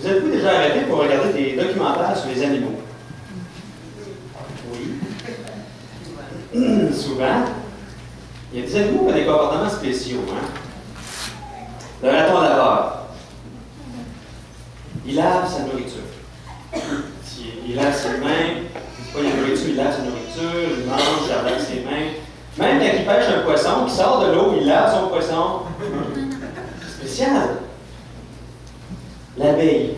Vous êtes-vous déjà arrêté pour regarder des documentaires sur les animaux? Oui. Souvent. Il y a des animaux qui ont des comportements spéciaux. Hein? Le raton laveur. Il lave sa nourriture. Il lave ses mains. Pas la nourriture, il lave sa nourriture. Il mange, il lave ses mains. Même quand il pêche un poisson, qui sort de l'eau, il lave son poisson. C'est spécial. L'abeille.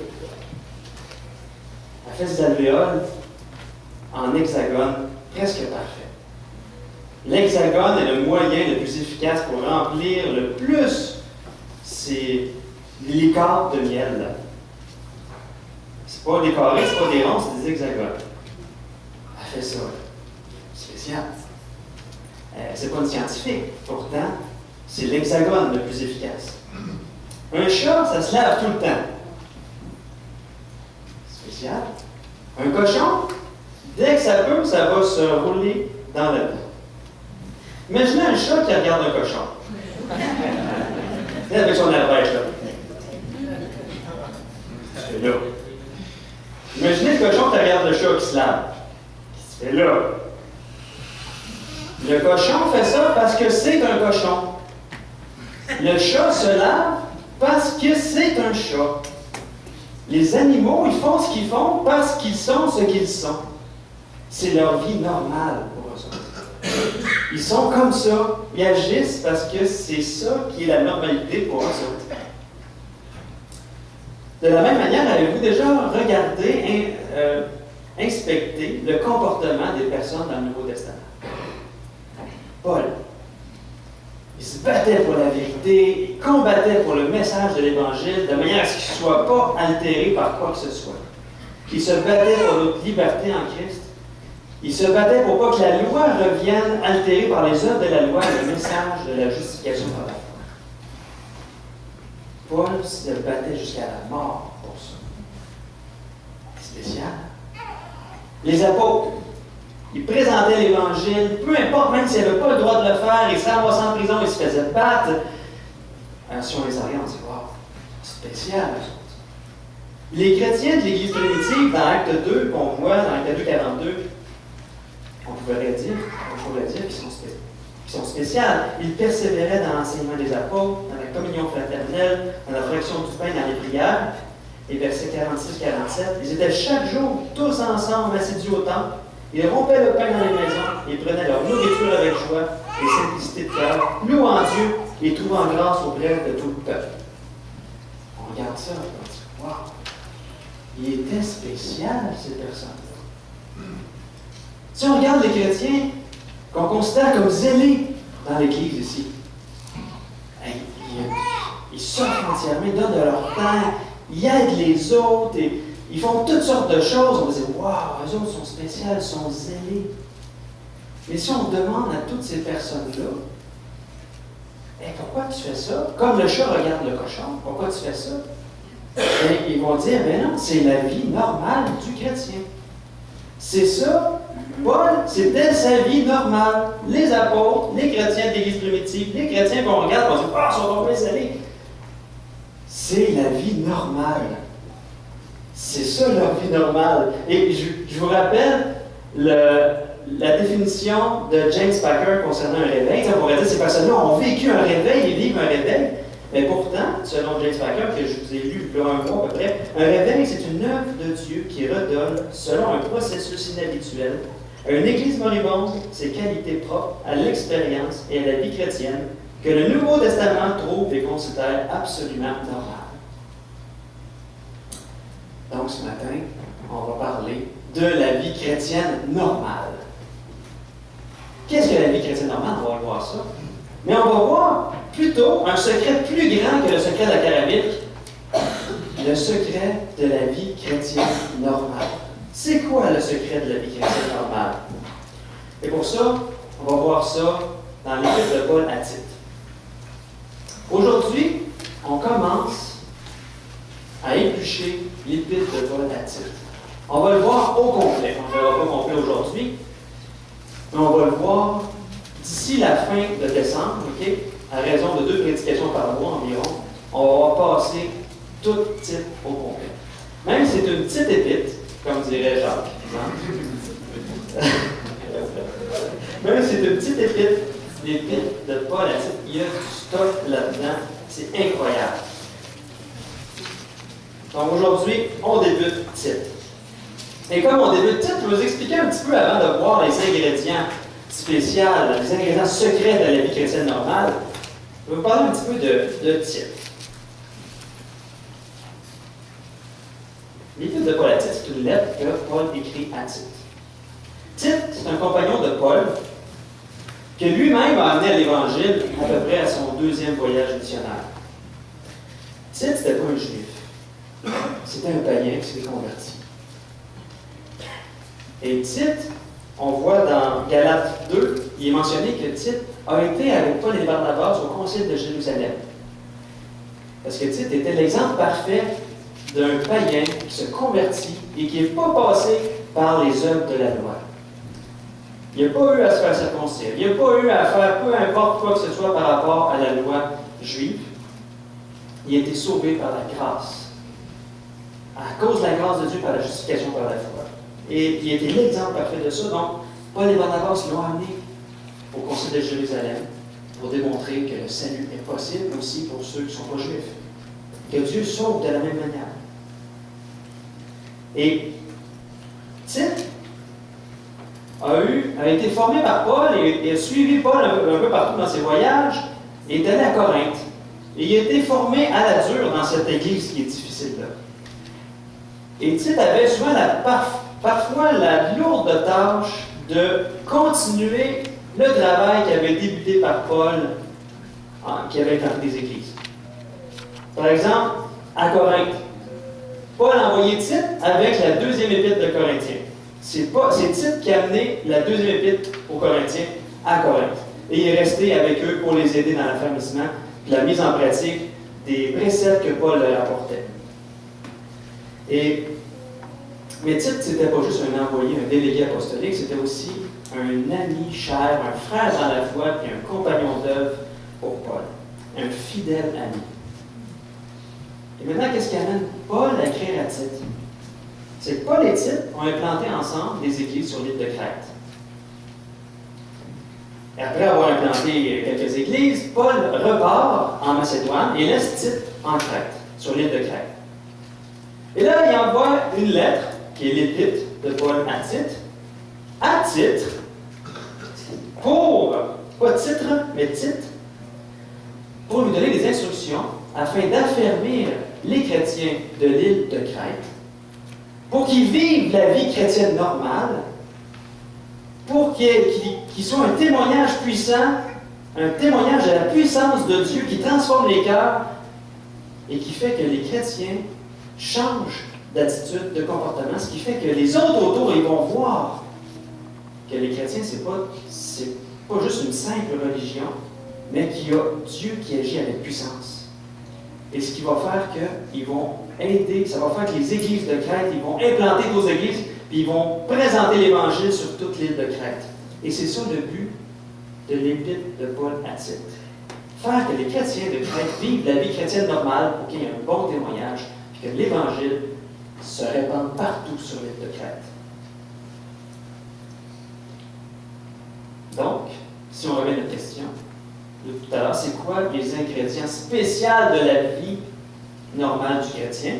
Elle fait ses alvéoles en hexagone presque parfait. L'hexagone est le moyen le plus efficace pour remplir le plus ses liqueurs de miel. Là. C'est pas des carrés, c'est pas des ronds, c'est des hexagones. Elle fait ça. Spécial. C'est pas une scientifique. Pourtant, c'est l'hexagone le plus efficace. Un chat, ça se lave tout le temps. Spécial. Un cochon, dès que ça peut, ça va se rouler dans la boue. Imaginez un chat qui regarde un cochon. Avec son arbrèche, là. C'est là. Imaginez le cochon qui regarde le chat qui se lave. C'est là. Le cochon fait ça parce que c'est un cochon. Le chat se lave parce que c'est un chat. Les animaux, ils font ce qu'ils font parce qu'ils sont ce qu'ils sont. C'est leur vie normale pour eux autres. Ils sont comme ça. Ils agissent parce que c'est ça qui est la normalité pour eux autres. De la même manière, avez-vous déjà regardé, inspecté le comportement des personnes dans le Nouveau Testament? Paul. Il se battait pour la vérité, il combattait pour le message de l'Évangile, de manière à ce qu'il ne soit pas altéré par quoi que ce soit. Il se battait pour notre liberté en Christ. Il se battait pour pas que la loi revienne altérée par les œuvres de la loi, le message de la justification par la foi. Paul se battait jusqu'à la mort pour ça. C'est spécial. Les apôtres, ils présentaient l'Évangile, peu importe, même s'ils n'avaient pas le droit de le faire, ils se ramassaient en prison, ils se faisaient battre. Si on les regarde, on se dit, wow, c'est spécial, eux autres. Les chrétiens de l'Église primitive, dans Acte 2, qu'on voit dans Acte 2, 42, on pourrait dire qu'ils sont spéciaux. Ils persévéraient dans l'enseignement des apôtres, dans la communion fraternelle, dans la fraction du pain, dans les prières. Et versets 46-47, ils étaient chaque jour tous ensemble assidus au temple. Ils rompaient le pain dans les maisons et prenaient leur nourriture avec joie et simplicité de cœur, louant Dieu et trouvant grâce auprès de tout le peuple. On regarde ça, on dit, wow, il était spécial, ces personnes-là. Si on regarde les chrétiens qu'on considère comme zélés dans l'Église ici, ils s'offrent entièrement, ils donnent de leur temps, ils aident les autres, et ils font toutes sortes de choses. On va dire, waouh, eux autres sont spéciaux, ils sont zélés. Mais si on demande à toutes ces personnes-là, pourquoi tu fais ça? Comme le chat regarde le cochon, pourquoi tu fais ça? Ils vont dire, non, c'est la vie normale du chrétien. C'est ça. Paul, c'était sa vie normale. Les apôtres, les chrétiens de l'Église primitive, les chrétiens qu'on regarde, on dit, ils sont bien salés. C'est la vie normale. C'est ça leur vie normale. Et je vous rappelle la définition de James Packer concernant un réveil. On pourrait dire que ces personnes-là ont vécu un réveil et vivent un réveil. Mais pourtant, selon James Packer, que je vous ai lu il y a un mois à peu près, un réveil, c'est une œuvre de Dieu qui redonne, selon un processus inhabituel, à une Église moribonde ses qualités propres à l'expérience et à la vie chrétienne que le Nouveau Testament trouve et considère absolument normales. Donc, ce matin, on va parler de la vie chrétienne normale. Qu'est-ce que la vie chrétienne normale? On va voir ça. Mais on va voir plutôt un secret plus grand que le secret de la caramique, le secret de la vie chrétienne normale. C'est quoi le secret de la vie chrétienne normale? Et pour ça, on va voir ça dans l'Épître de Paul à Tite. Aujourd'hui, on commence à éplucher l'Épître de Paul à Tite. On va le voir au complet. On ne le verra pas complet aujourd'hui, mais on va le voir d'ici la fin de décembre, OK? À raison de 2 prédications par mois environ. On va passer tout Tite au complet. Même si c'est une petite épître, comme dirait Jacques, hein? Même si c'est une petite épître, l'épître de Paul à Tite, il y a du stock là-dedans. C'est incroyable. Donc aujourd'hui, on débute Tite. Et comme on débute Tite, je vais vous expliquer un petit peu avant de voir les ingrédients spéciaux, les ingrédients secrets de la vie chrétienne normale. Je vais vous parler un petit peu de Tite. L'épître de Paul à Tite, c'est une lettre que Paul écrit à Tite. Tite, c'est un compagnon de Paul que lui-même a amené à l'Évangile à peu près à son deuxième voyage missionnaire. Tite, c'était pas un juif. C'était un païen qui s'est converti. Et Tite, on voit dans Galates 2, il est mentionné que Tite a été avec Paul et Barnabas au Concile de Jérusalem. Parce que Tite était l'exemple parfait d'un païen qui se convertit et qui n'est pas passé par les œuvres de la loi. Il n'a pas eu à se faire circoncire. Il n'a pas eu à faire peu importe quoi que ce soit par rapport à la loi juive. Il a été sauvé par la grâce. À cause de la grâce de Dieu, par la justification par la foi. Et il était l'exemple parfait de ça. Donc, Paul et Barnabas l'ont amené au Concile de Jérusalem pour démontrer que le salut est possible aussi pour ceux qui ne sont pas juifs. Que Dieu sauve de la même manière. Et Tite a été formé par Paul et a suivi Paul un peu partout dans ses voyages et est allé à Corinthe. Et il a été formé à la dure dans cette église qui est difficile là. Et Tite avait souvent parfois la lourde tâche de continuer le travail qui avait débuté par Paul, qui avait planté des églises. Par exemple, à Corinthe, Paul a envoyé Tite avec la deuxième épître de Corinthiens. C'est Tite qui a amené la deuxième épître aux Corinthiens à Corinthe. Et il est resté avec eux pour les aider dans l'affermissement et la mise en pratique des préceptes que Paul leur apportait. Mais Tite, ce n'était pas juste un envoyé, un délégué apostolique, c'était aussi un ami cher, un frère dans la foi et un compagnon d'œuvre pour Paul. Un fidèle ami. Et maintenant, qu'est-ce qui amène Paul à écrire à Tite? C'est que Paul et Tite ont implanté ensemble des églises sur l'île de Crète. Et après avoir implanté quelques églises, Paul repart en Macédoine et laisse Tite en Crète, sur l'île de Crète. Et là, il envoie une lettre, qui est l'épître de Paul à Tite, pour, pas titre, mais Tite, pour lui donner des instructions afin d'affermir les chrétiens de l'île de Crète, pour qu'ils vivent la vie chrétienne normale, pour qu'ils soient un témoignage puissant, un témoignage de la puissance de Dieu qui transforme les cœurs et qui fait que les chrétiens changent d'attitude, de comportement, ce qui fait que les autres autour, ils vont voir que les chrétiens, c'est pas juste une simple religion, mais qu'il y a Dieu qui agit avec puissance. Et ce qui va faire qu'ils vont aider, ça va faire que les églises de Crète, ils vont implanter d'autres églises, puis ils vont présenter l'Évangile sur toute l'île de Crète. Et c'est ça le but de l'épître de Paul à Tite. Faire que les chrétiens de Crète vivent la vie chrétienne normale pour qu'il y ait un bon témoignage, puis que l'Évangile se répande partout sur l'île de Crète. Donc, si on revient à notre question de tout à l'heure, c'est quoi les ingrédients spéciaux de la vie normale du chrétien?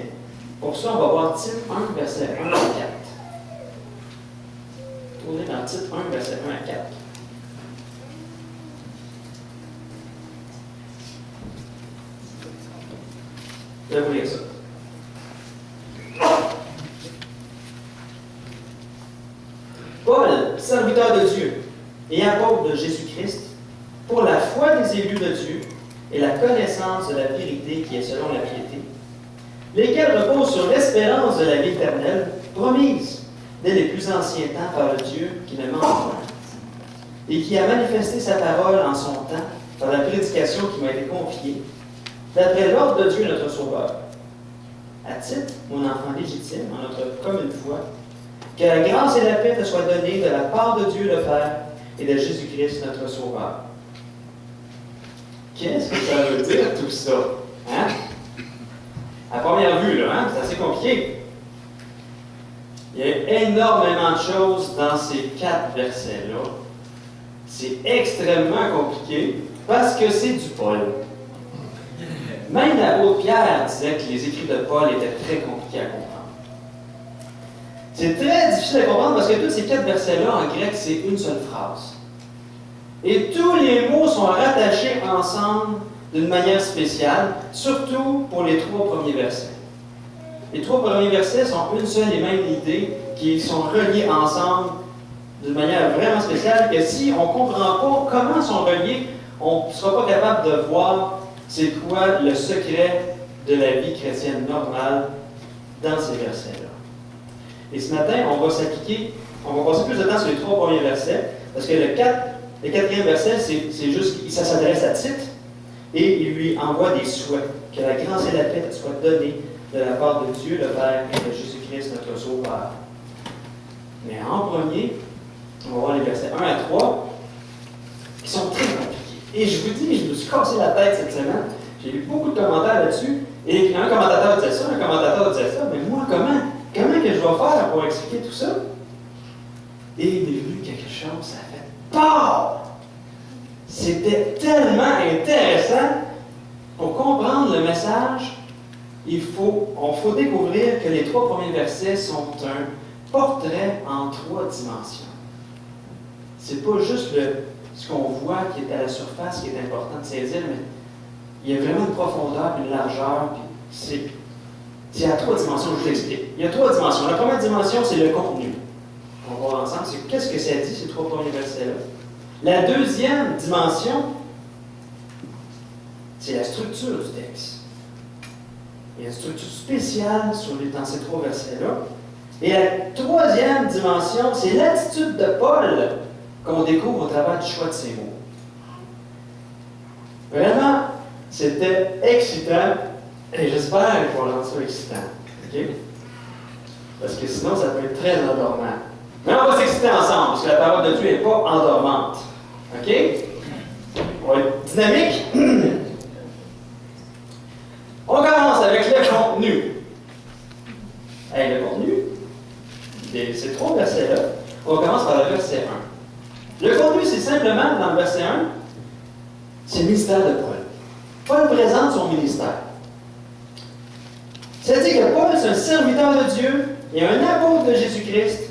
Pour ça, on va voir Tite 1, verset 1 à 4. Tournez dans Tite 1, verset 1 à 4. Je vais vous lire ça. Paul, serviteur de Dieu et apôtre de Jésus-Christ, pour la foi des élus de Dieu et la connaissance de la vérité qui est selon la piété, lesquels reposent sur l'espérance de la vie éternelle, promise dès les plus anciens temps par le Dieu qui ne ment point, et qui a manifesté sa parole en son temps par la prédication qui m'a été confiée, d'après l'ordre de Dieu notre Sauveur. À Tite, mon enfant légitime, en notre commune foi, que la grâce et la paix te soient données de la part de Dieu le Père et de Jésus-Christ notre Sauveur. Qu'est-ce que ça veut dire tout ça? Hein? À première vue, là, hein? C'est assez compliqué. Il y a énormément de choses dans ces 4 versets-là. C'est extrêmement compliqué parce que c'est du Paul. Même l'apôtre Pierre disait que les écrits de Paul étaient très compliqués à comprendre. C'est très difficile à comprendre parce que tous ces 4 versets-là, en grec, c'est une seule phrase. Et tous les mots sont rattachés ensemble d'une manière spéciale, surtout pour les 3 premiers versets. Les 3 premiers versets sont une seule et même idée qui sont reliés ensemble d'une manière vraiment spéciale que si on ne comprend pas comment ils sont reliés, on ne sera pas capable de voir c'est quoi le secret de la vie chrétienne normale dans ces versets-là. Et ce matin, on va s'appliquer, on va passer plus de temps sur les 3 premiers versets, parce que le 4e verset, c'est juste, ça s'adresse à Tite, et il lui envoie des souhaits, que la grâce et la paix te soient données de la part de Dieu, le Père, et de Jésus-Christ, notre Sauveur. Mais en premier, on va voir les versets 1 à 3, qui sont très compliqués. Et je vous dis, je me suis cassé la tête cette semaine. J'ai lu beaucoup de commentaires là-dessus. Et un commentateur disait ça, un commentateur disait ça. Mais moi, comment que je vais faire pour expliquer tout ça? Et il est venu quelque chose, ça a fait POW! C'était tellement intéressant. Pour comprendre le message, il faut découvrir que les 3 premiers versets sont un portrait en 3 dimensions. C'est pas juste ce qu'on voit qui est à la surface qui est important de saisir, mais il y a vraiment une profondeur, une largeur, puis c'est à 3 dimensions, je vous l'explique. Il y a 3 dimensions. La première dimension, c'est le contenu. On va voir ensemble, c'est qu'est-ce que ça dit, ces 3 premiers versets-là. La deuxième dimension, c'est la structure du texte. Il y a une structure spéciale dans ces 3 versets-là. Et la troisième dimension, c'est l'attitude de Paul qu'on découvre au travers du choix de ses mots. Vraiment, c'était excitant, et j'espère qu'on rend ça excitant. Okay? Parce que sinon, ça peut être très endormant. Mais on va s'exciter ensemble, parce que la parole de Dieu n'est pas endormante. OK? On va être dynamique. On commence avec le contenu. Le contenu, ces 3 versets-là, on commence par le verset 1. Le contenu, c'est simplement, dans le verset 1, c'est le ministère de Paul. Paul présente son ministère. C'est-à-dire que Paul, c'est un serviteur de Dieu et un apôtre de Jésus-Christ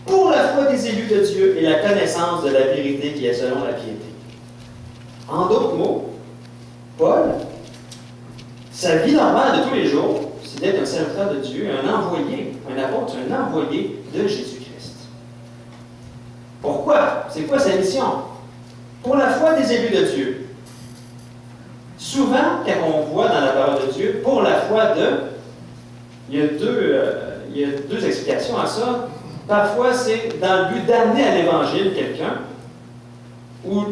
pour la foi des élus de Dieu et la connaissance de la vérité qui est selon la piété. En d'autres mots, Paul, sa vie normale de tous les jours, c'est d'être un serviteur de Dieu, un envoyé, un apôtre, un envoyé de Jésus-Christ. Pourquoi? C'est quoi sa mission? Pour la foi des élus de Dieu. Souvent, quand on voit dans la parole de Dieu, pour la foi de, il y a deux explications à ça. Parfois, c'est dans le but d'amener à l'Évangile quelqu'un, ou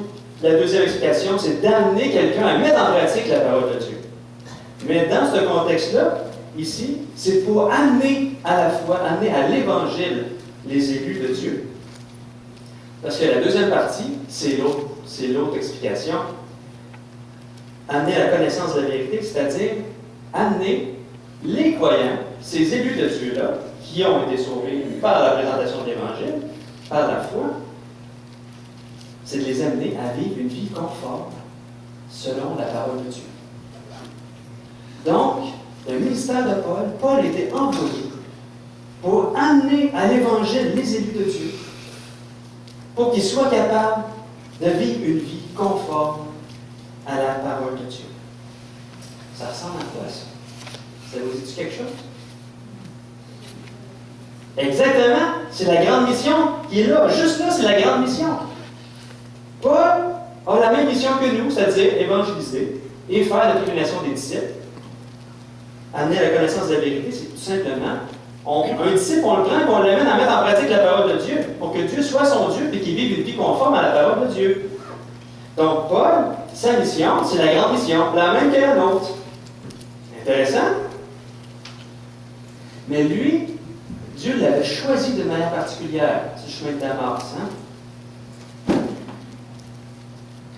la deuxième explication, c'est d'amener quelqu'un à mettre en pratique la parole de Dieu. Mais dans ce contexte-là, ici, c'est pour amener à la foi, amener à l'Évangile les élus de Dieu. Parce que la deuxième partie, c'est l'autre explication. Amener à la connaissance de la vérité, c'est-à-dire amener les croyants, ces élus de Dieu-là, qui ont été sauvés par la présentation de l'Évangile, par la foi, c'est de les amener à vivre une vie conforme selon la parole de Dieu. Donc, le ministère de Paul, Paul était envoyé pour amener à l'Évangile les élus de Dieu, pour qu'ils soient capables de vivre une vie conforme à la parole de Dieu. Ça ressemble à quoi ça? Ça vous dit quelque chose? Exactement, c'est la grande mission qui est là. Juste là, c'est la grande mission. Paul a la même mission que nous, c'est-à-dire évangéliser et faire la prédication des disciples. Amener à la connaissance de la vérité, c'est tout simplement, un disciple, on le prend et on l'amène à mettre en pratique la parole de Dieu pour que Dieu soit son Dieu et qu'il vive une vie conforme à la parole de Dieu. Donc, Paul, sa mission, c'est la grande mission, la même que la nôtre. Intéressant? Mais lui, Dieu l'avait choisi de manière particulière, ce chemin de Damas.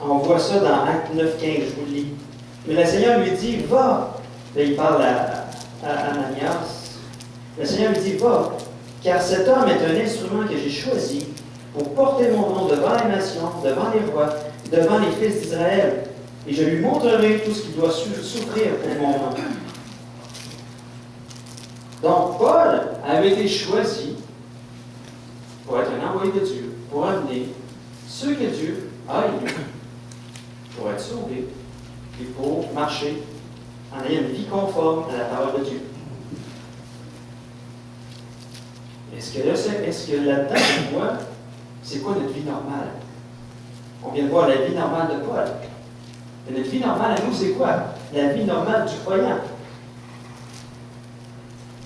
On voit ça dans Actes 9, 15, je vous le lis. Mais le Seigneur lui dit, va. Là, il parle à Ananias. Le Seigneur lui dit, va. Car cet homme est un instrument que j'ai choisi pour porter mon nom devant les nations, devant les rois, devant les fils d'Israël. Et je lui montrerai tout ce qu'il doit souffrir pour mon nom. Donc, Paul avait été choisi pour être un envoyé de Dieu, pour amener ceux que Dieu a élus pour être sauvés et pour marcher en ayant une vie conforme à la parole de Dieu. Est-ce que là-dedans, on voit, c'est quoi notre vie normale? On vient de voir la vie normale de Paul. Et notre vie normale à nous, c'est quoi? La vie normale du croyant.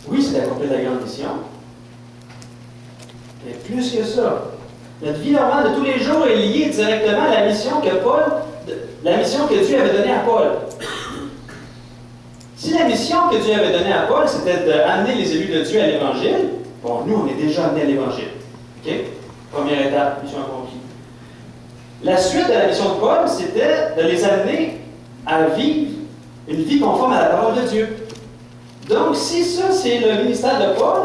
Oui, c'est d'accomplir la grande mission. Mais plus que ça, notre vie normale de tous les jours est liée directement à la mission que Dieu avait donnée à Paul. Si la mission que Dieu avait donnée à Paul, c'était d'amener les élus de Dieu à l'Évangile, bon, nous, on est déjà amenés à l'Évangile. OK? Première étape, mission accomplie. La suite de la mission de Paul, c'était de les amener à vivre une vie conforme à la parole de Dieu. Donc, si ça, c'est le ministère de Paul,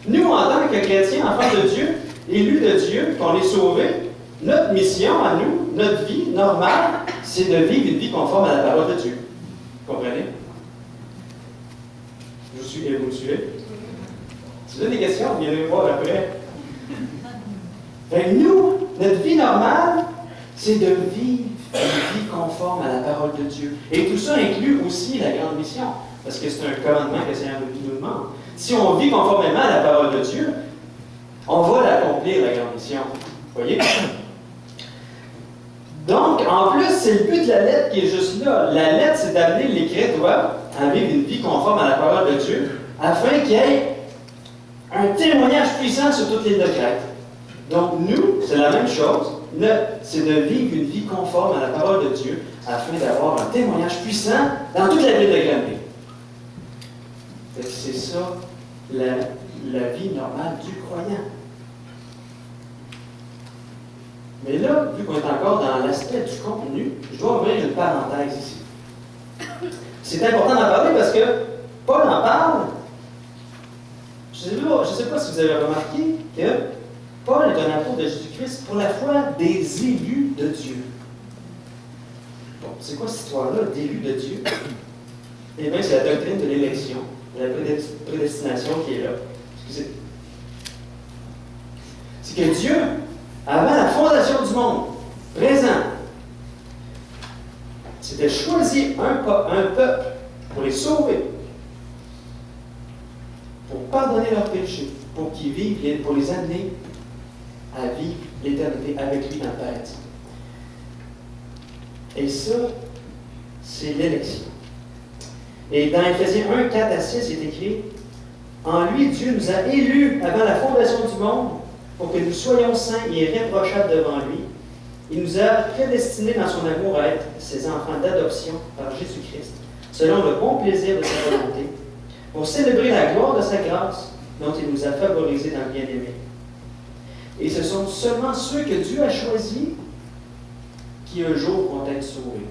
nous, en tant que chrétiens, enfants de Dieu, élus de Dieu, qu'on est sauvés, notre mission à nous, notre vie normale, c'est de vivre une vie conforme à la parole de Dieu. Vous comprenez? Vous me suivez? Si vous avez des questions, viens me voir après. Nous, notre vie normale, c'est de vivre une vie conforme à la parole de Dieu. Et tout ça inclut aussi la grande mission. Parce que c'est un commandement que le Seigneur nous demande. Si on vit conformément à la parole de Dieu, on va l'accomplir, la grande mission. Vous voyez? Donc, en plus, c'est le but de la lettre qui est juste là. La lettre, c'est d'amener les chrétiens à vivre une vie conforme à la parole de Dieu, afin qu'il y ait un témoignage puissant sur toutes les deux Crète. Donc, nous, c'est la même chose. C'est de vivre une vie conforme à la parole de Dieu, afin d'avoir un témoignage puissant dans toute la ville de Granby. C'est ça, la vie normale du croyant. Mais là, vu qu'on est encore dans l'aspect du contenu, je dois ouvrir une parenthèse ici. C'est important d'en parler parce que Paul en parle. Je ne sais pas si vous avez remarqué que Paul est un apôtre de Jésus-Christ pour la foi des élus de Dieu. Bon, c'est quoi cette histoire-là d'élus de Dieu? Eh bien, c'est la doctrine de l'élection, de la prédestination qui est là. Excusez. C'est que Dieu, avant la fondation du monde, présent, s'était choisi un peuple pour les sauver, pour pardonner leurs péchés, pour qu'ils vivent, pour les amener à vivre l'éternité avec lui dans le paradis. Et ça, c'est l'élection. Et dans Éphésiens 1, 4 à 6, il est écrit: en lui, Dieu nous a élus avant la fondation du monde pour que nous soyons saints et irréprochables devant lui. Il nous a prédestinés dans son amour à être ses enfants d'adoption par Jésus-Christ, selon le bon plaisir de sa volonté, pour célébrer la gloire de sa grâce dont il nous a favorisés dans le bien-aimé. Et ce sont seulement ceux que Dieu a choisis qui un jour vont être sauvés.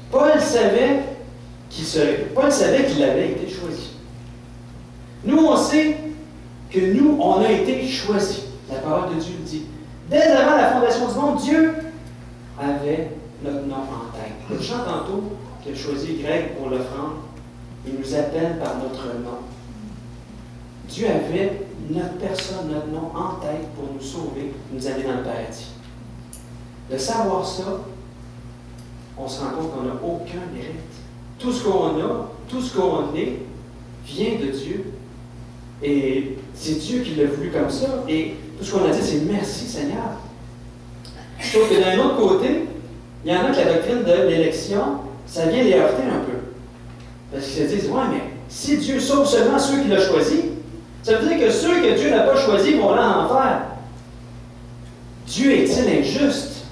Paul savait qu'il avait été choisi. Nous, on sait que nous, on a été choisis. La parole de Dieu le dit. Dès avant la fondation du monde, Dieu avait notre nom en tête. Le chant tantôt qui a choisi Greg pour l'offrande, il nous appelle par notre nom. Dieu avait notre personne, notre nom en tête pour nous sauver, nous amener dans le paradis. De savoir ça, on se rend compte qu'on n'a aucun mérite. Tout ce qu'on a, tout ce qu'on est, vient de Dieu. Et c'est Dieu qui l'a voulu comme ça. Et tout ce qu'on a dit, c'est merci Seigneur. Sauf que d'un autre côté, il y en a que la doctrine de l'élection, ça vient les heurter un peu. Parce qu'ils se disent, ouais, mais si Dieu sauve seulement ceux qu'il a choisis, ça veut dire que ceux que Dieu n'a pas choisis vont aller en enfer. Dieu est-il injuste?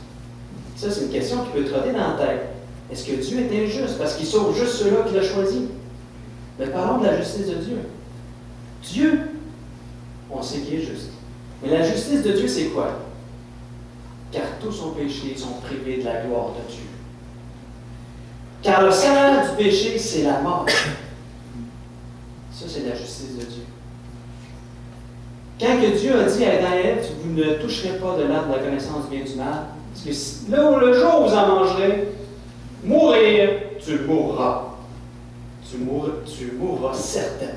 Ça, c'est une question qui peut trotter dans la tête. Est-ce que Dieu est injuste parce qu'il sauve juste ceux-là qu'il a choisis? Mais parlons de la justice de Dieu. Dieu, on sait qu'il est juste. Mais la justice de Dieu, c'est quoi? Car tous ont péché et sont privés de la gloire de Dieu. Car le salaire du péché, c'est la mort. Ça, c'est la justice de Dieu. Quand que Dieu a dit à Adam et Ève, vous ne toucherez pas de l'arbre de la connaissance du bien et du mal, parce que là, le jour où vous en mangerez, mourir, tu mourras. Tu mourras certainement.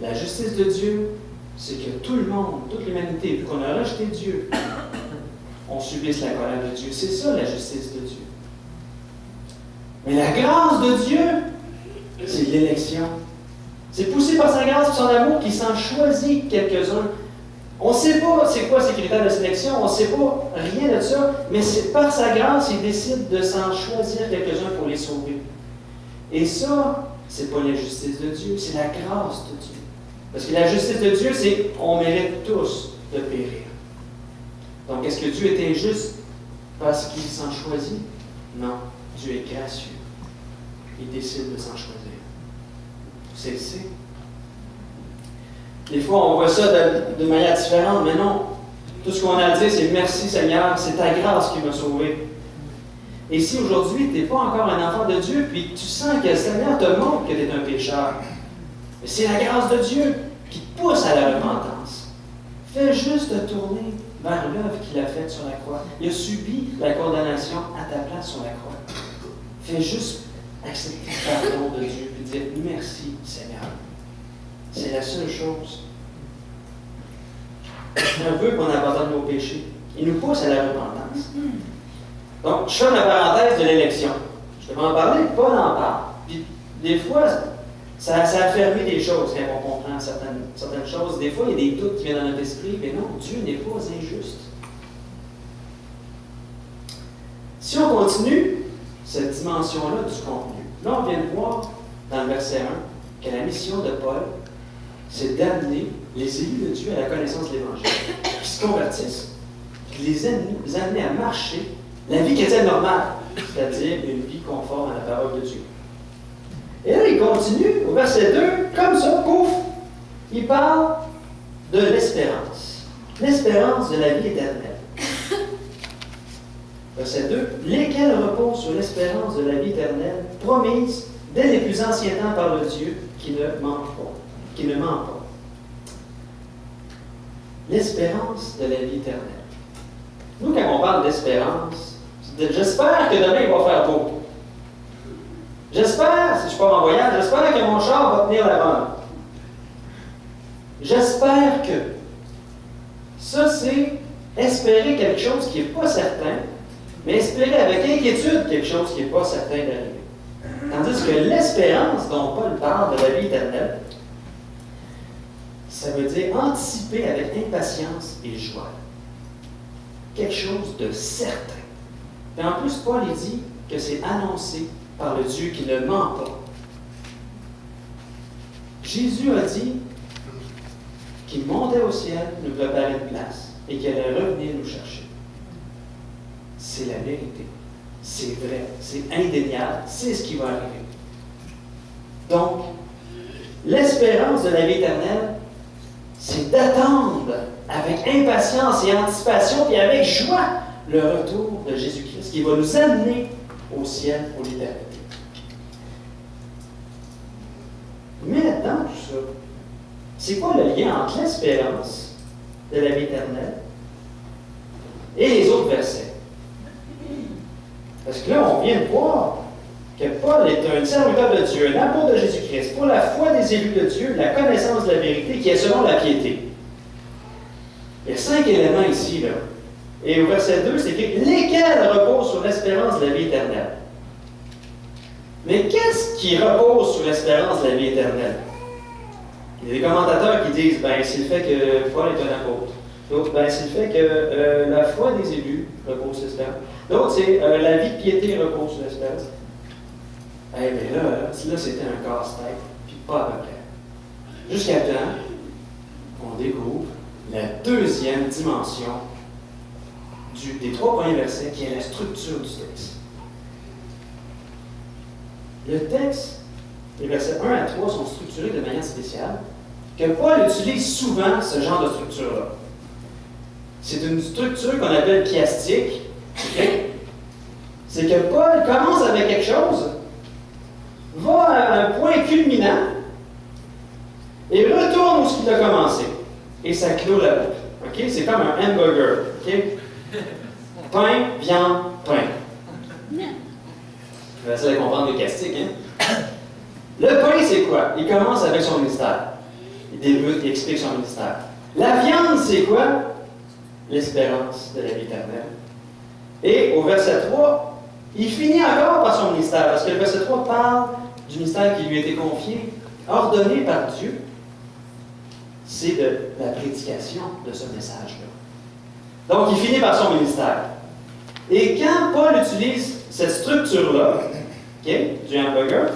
La justice de Dieu, c'est que tout le monde, toute l'humanité, vu qu'on a rejeté Dieu, on subisse la colère de Dieu. C'est ça la justice de Dieu. Mais la grâce de Dieu, c'est l'élection. C'est poussé par sa grâce et son amour qui s'en choisit quelques-uns. On ne sait pas c'est quoi ces critères de sélection, on ne sait pas rien de ça, mais c'est par sa grâce, il décide de s'en choisir quelques-uns pour les sauver. Et ça, c'est pas la justice de Dieu, c'est la grâce de Dieu. Parce que la justice de Dieu, c'est on mérite tous de périr. Donc, est-ce que Dieu est injuste parce qu'il s'en choisit? Non, Dieu est gracieux. Il décide de s'en choisir. C'est le sait. Des fois, on voit ça de manière différente, mais non. Tout ce qu'on a à dire, c'est merci Seigneur, c'est ta grâce qui m'a sauvé. Et si aujourd'hui, tu n'es pas encore un enfant de Dieu, puis tu sens que le Seigneur te montre que tu es un pécheur, mais c'est la grâce de Dieu qui te pousse à la repentance. Fais juste te tourner vers l'œuvre qu'il a faite sur la croix. Il a subi la condamnation à ta place sur la croix. Fais juste accepter le pardon de Dieu et dire merci Seigneur. C'est la seule chose. Un peu qu'on abandonne nos péchés. Il nous pousse à la repentance. Donc, je fais ma parenthèse de l'élection. Je vais en parler, pas d'en parler. Puis, des fois, ça affermit des choses quand on comprend certaines choses. Des fois, il y a des doutes qui viennent dans notre esprit, mais non, Dieu n'est pas injuste. Si on continue cette dimension-là du contenu, là, on vient de voir dans le verset 1 que la mission de Paul, c'est d'amener les élus de Dieu à la connaissance de l'Évangile, qui se convertissent, qui les amener à marcher la vie chrétienne normale, c'est-à-dire une vie conforme à la parole de Dieu. Et là, il continue au verset 2, comme ça, pouf, il parle de l'espérance. L'espérance de la vie éternelle. Verset 2, lesquels reposent sur l'espérance de la vie éternelle, promise dès les plus anciens temps par le Dieu qui ne ment pas. L'espérance de la vie éternelle. Nous, quand on parle d'espérance, j'espère que demain il va faire beau. J'espère, si je pars en voyage, j'espère que mon char va tenir la rame. J'espère que. Ça, c'est espérer quelque chose qui n'est pas certain, mais espérer avec inquiétude quelque chose qui n'est pas certain d'arriver. Tandis que l'espérance dont Paul parle de la vie éternelle, ça veut dire anticiper avec impatience et joie. Quelque chose de certain. Et en plus, Paul dit que c'est annoncé par le Dieu qui ne ment pas. Jésus a dit qu'il montait au ciel, nous préparait une place et qu'il allait revenir nous chercher. C'est la vérité. C'est vrai. C'est indéniable. C'est ce qui va arriver. Donc, l'espérance de la vie éternelle, c'est d'attendre avec impatience et anticipation et avec joie le retour de Jésus-Christ qui va nous amener au ciel pour l'éternité. Mais dans tout ça, c'est quoi le lien entre l'espérance de la vie éternelle et les autres versets? Parce que là, on vient de voir que Paul est un serviteur de Dieu, un apôtre de Jésus-Christ, pour la foi des élus de Dieu, la connaissance de la vérité qui est selon la piété. Il y a 5 éléments ici, là. Et au verset 2, c'est écrit « Lesquels reposent sur l'espérance de la vie éternelle ». Mais qu'est-ce qui repose sur l'espérance de la vie éternelle? Il y a des commentateurs qui disent « Ben, c'est le fait que Paul est un apôtre ». D'autres, ben, c'est le fait que la foi des élus repose sur l'espérance. D'autres, c'est la vie de piété repose sur l'espérance. Eh bien là, c'était un casse-tête, puis pas à peu près. Jusqu'à temps qu'on découvre la deuxième dimension des 3 premiers versets, qui est la structure du texte. Le texte, les versets 1 à 3 sont structurés de manière spéciale, que Paul utilise souvent ce genre de structure-là. C'est une structure qu'on appelle chiastique. Okay? C'est que Paul commence avec quelque chose, va à un point culminant, et retourne où il a commencé. Et ça clôt la boucle. Okay? C'est comme un hamburger. Okay? Pain, viande, pain. Je vais essayer de comprendre les castiques. Hein? Le pain, c'est quoi? Il commence avec son ministère. Il débute, il explique son ministère. La viande, c'est quoi? L'espérance de la vie éternelle. Et au verset 3, il finit encore par son ministère, parce que le verset 3 parle du ministère qui lui a été confié, ordonné par Dieu. C'est de la prédication de ce message-là. Donc, il finit par son ministère. Et quand Paul utilise cette structure-là, okay, du hamburger,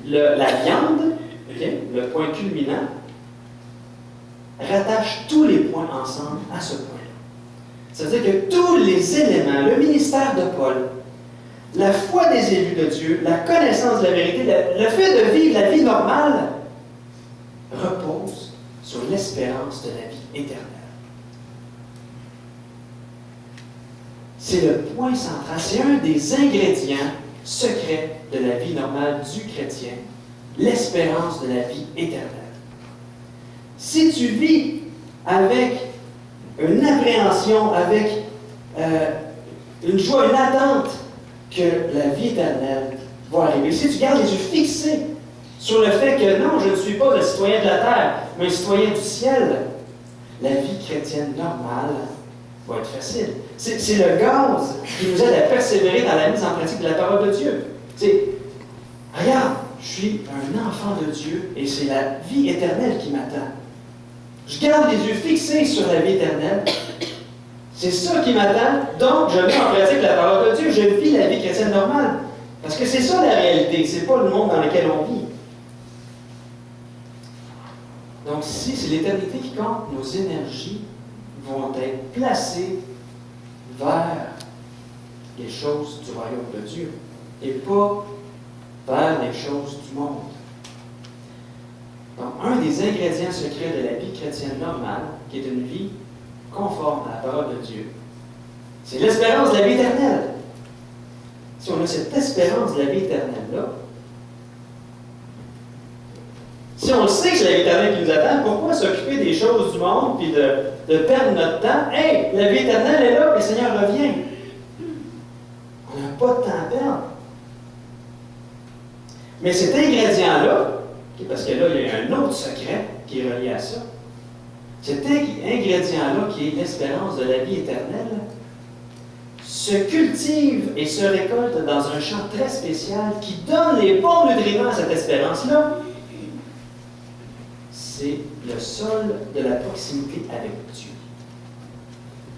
la viande, okay, le point culminant, rattache tous les points ensemble à ce point-là. C'est-à-dire que tous les éléments, le ministère de Paul, la foi des élus de Dieu, la connaissance de la vérité, le fait de vivre la vie normale, repose sur l'espérance de la vie éternelle. C'est le point central, c'est un des ingrédients secrets de la vie normale du chrétien, l'espérance de la vie éternelle. Si tu vis avec une appréhension, avec une joie, une attente que la vie éternelle va arriver, si tu gardes les yeux fixés sur le fait que non, je ne suis pas un citoyen de la terre, mais un citoyen du ciel, la vie chrétienne normale va être facile. C'est le gaz qui nous aide à persévérer dans la mise en pratique de la parole de Dieu. C'est, regarde, je suis un enfant de Dieu et c'est la vie éternelle qui m'attend. Je garde les yeux fixés sur la vie éternelle. C'est ça qui m'attend. Donc, je mets en pratique la parole de Dieu. Je vis la vie chrétienne normale. Parce que c'est ça la réalité. C'est pas le monde dans lequel on vit. Donc, si c'est l'éternité qui compte, nos énergies vont être placées vers les choses du royaume de Dieu et pas vers les choses du monde. Donc, un des ingrédients secrets de la vie chrétienne normale, qui est une vie conforme à la parole de Dieu, c'est l'espérance de la vie éternelle. Si on a cette espérance de la vie éternelle-là, si on sait que c'est la vie éternelle qui nous attend, pourquoi s'occuper des choses du monde puis de perdre notre temps? Hey, la vie éternelle est là, le Seigneur revient. On n'a pas de temps à perdre. Mais cet ingrédient-là, parce que là, il y a un autre secret qui est relié à ça, cet ingrédient-là, qui est l'espérance de la vie éternelle, se cultive et se récolte dans un champ très spécial qui donne les bons nutriments à cette espérance-là. C'est le sol de la proximité avec Dieu.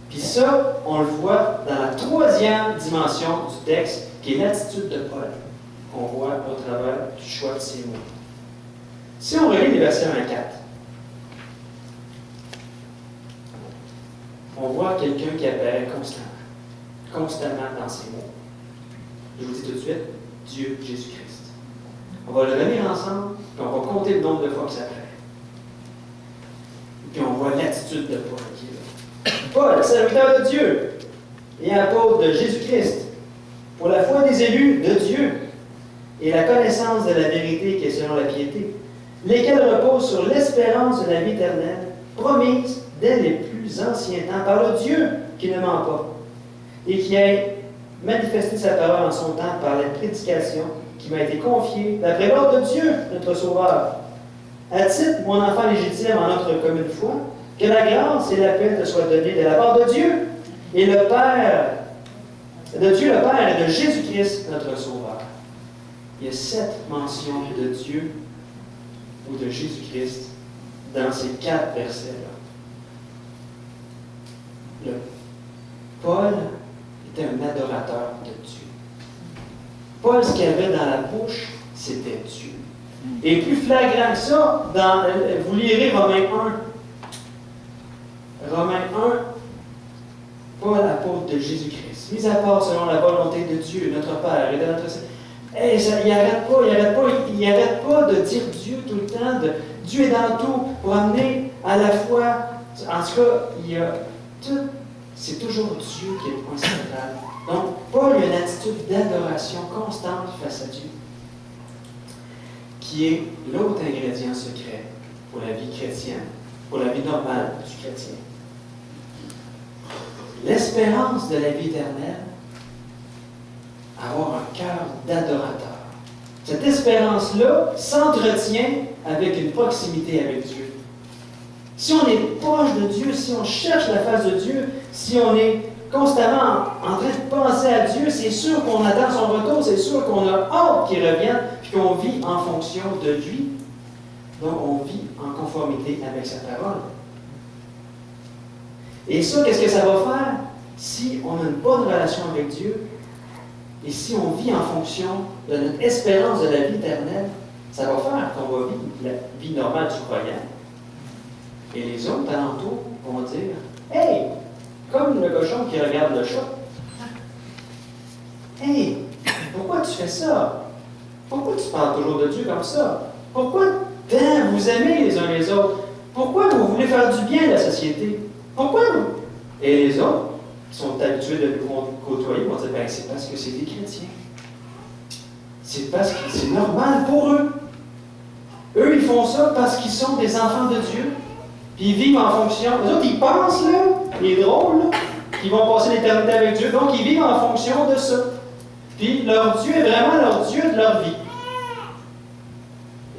Puis ça, on le voit dans la troisième dimension du texte, qui est l'attitude de Paul, qu'on voit au travers du choix de ces mots. Si on relit les versets 1 à 4, on voit quelqu'un qui apparaît constamment dans ces mots. Je vous dis tout de suite, Dieu, Jésus-Christ. On va le relire ensemble, puis on va compter le nombre de fois que ça apparaît. Puis on voit l'attitude de Paul qui est là. Paul, serviteur de Dieu et apôtre de Jésus-Christ, pour la foi des élus de Dieu et la connaissance de la vérité qui est selon la piété, lesquels reposent sur l'espérance de la vie éternelle, promise dès les plus anciens temps par le Dieu qui ne ment pas, et qui a manifesté sa parole en son temps par la prédication qui m'a été confiée d'après l'ordre de Dieu, notre Sauveur. À titre, mon enfant légitime en notre commune foi, que la grâce et la paix te soient données de la part de Dieu et le Père, de Dieu le Père et de Jésus-Christ, notre Sauveur. Il y a 7 mentions de Dieu ou de Jésus-Christ dans ces 4 versets-là. Paul était un adorateur de Dieu. Paul, ce qu'il avait dans la bouche, c'était Dieu. Et plus flagrant que ça, vous lirez Romains 1. Romains 1, Paul, apôtre de Jésus-Christ, mis à part selon la volonté de Dieu, notre Père et de notre Seigneur. Hey, il n'arrête pas de dire Dieu tout le temps. Dieu est dans tout pour amener à la foi. En tout cas, il y a tout. C'est toujours Dieu qui est le point central. Donc, Paul a une attitude d'adoration constante face à Dieu. qui est l'autre ingrédient secret pour la vie chrétienne, pour la vie normale du chrétien. L'espérance de la vie éternelle, avoir un cœur d'adorateur. Cette espérance-là s'entretient avec une proximité avec Dieu. Si on est proche de Dieu, si on cherche la face de Dieu, si on est constamment en train de penser à Dieu, c'est sûr qu'on attend son retour, c'est sûr qu'on a hâte qu'il revienne, puis qu'on vit en fonction de lui. Donc, on vit en conformité avec sa parole. Et ça, qu'est-ce que ça va faire? Si on a une bonne relation avec Dieu, et si on vit en fonction de notre espérance de la vie éternelle, ça va faire qu'on va vivre la vie normale du croyant. Et les autres alentours vont dire « Hey! » Comme le cochon qui regarde le chat. « Hey! Pourquoi tu fais ça? Pourquoi tu parles toujours de Dieu comme ça? Pourquoi tant vous aimez les uns les autres? Pourquoi vous voulez faire du bien à la société? Pourquoi vous? » Et les autres, qui sont habitués de nous côtoyer, vont dire, ben, c'est parce que c'est des chrétiens. C'est parce que c'est normal pour eux. Eux, ils font ça parce qu'ils sont des enfants de Dieu. Puis ils vivent en fonction. Les autres, ils pensent, là, les drôles, là, qu'ils vont passer l'éternité avec Dieu. Donc, ils vivent en fonction de ça. Puis leur Dieu est vraiment leur Dieu de leur vie.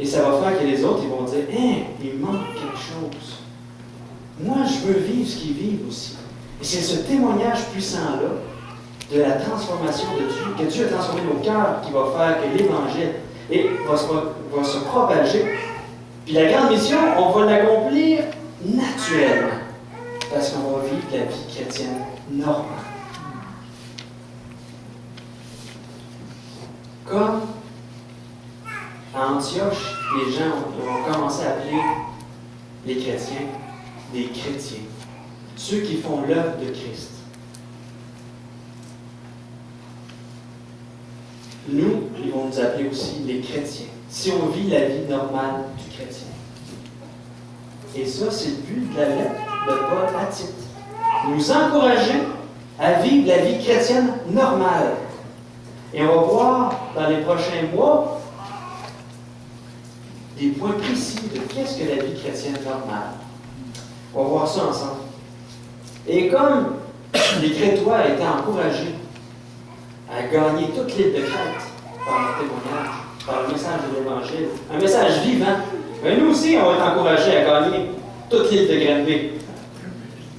Et ça va faire que les autres, ils vont dire, hein, il manque quelque chose. Moi, je veux vivre ce qu'ils vivent aussi. Et c'est ce témoignage puissant-là de la transformation de Dieu, que Dieu a transformé nos cœurs, qui va faire que l'Évangile va se propager. Puis la grande mission, on va l'accomplir naturellement, parce qu'on va vivre la vie chrétienne normale. Comme à Antioche, les gens ont commencé à appeler les chrétiens des chrétiens. Ceux qui font l'œuvre de Christ. Nous, ils vont nous appeler aussi les chrétiens, si on vit la vie normale du chrétien. Et ça, c'est le but de la lettre de Paul à Tite. Nous encourager à vivre la vie chrétienne normale. Et on va voir dans les prochains mois des points précis de qu'est-ce que la vie chrétienne normale. On va voir ça ensemble. Et comme les Crétois étaient encouragés à gagner toute l'île de Crète par leur témoignage, par le message de l'Évangile, un message vivant, mais nous aussi, on va être encouragés à gagner toute l'île de Granby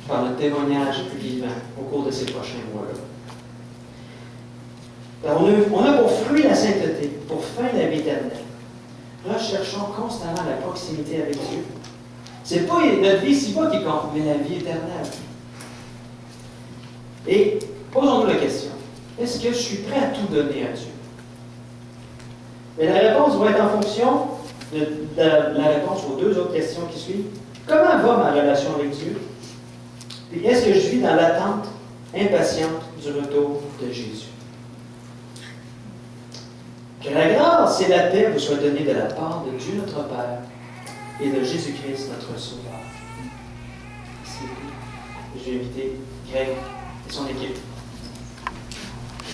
par notre témoignage vivant au cours de ces prochains mois-là. On a pour fruit la sainteté, pour fin la vie éternelle. Recherchons constamment la proximité avec Dieu. C'est pas notre vie ici-bas qui compte, mais la vie éternelle. Et posons-nous la question, est-ce que je suis prêt à tout donner à Dieu? Mais la réponse va être en fonction de la réponse aux deux autres questions qui suivent. Comment va ma relation avec Dieu? Et est-ce que je vis dans l'attente impatiente du retour de Jésus? Que la grâce et la paix vous soient données de la part de Dieu notre Père et de Jésus-Christ notre Sauveur. Merci. Je vais inviter Greg et son équipe.